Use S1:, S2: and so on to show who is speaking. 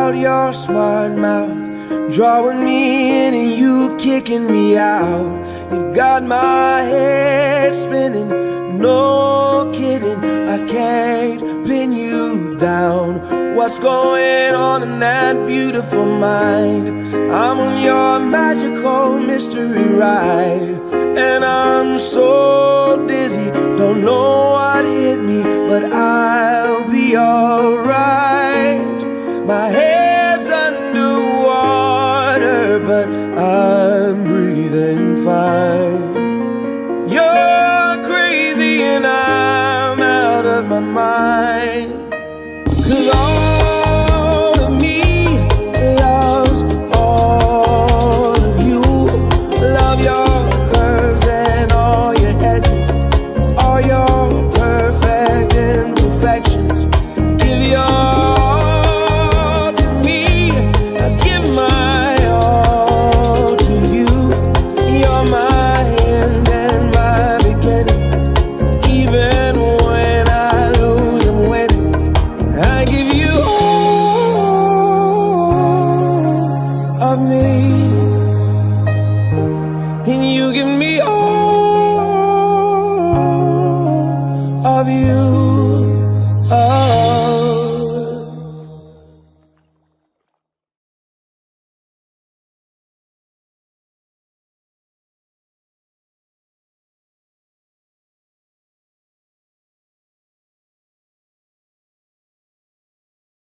S1: out your smart mouth, drawing me in and you kicking me out. You got my head spinning, no kidding, I can't pin you down. What's going on in that beautiful mind? I'm on your magical mystery ride, and I'm so dizzy, don't know what hit me, but I'll be alright. My head's underwater, but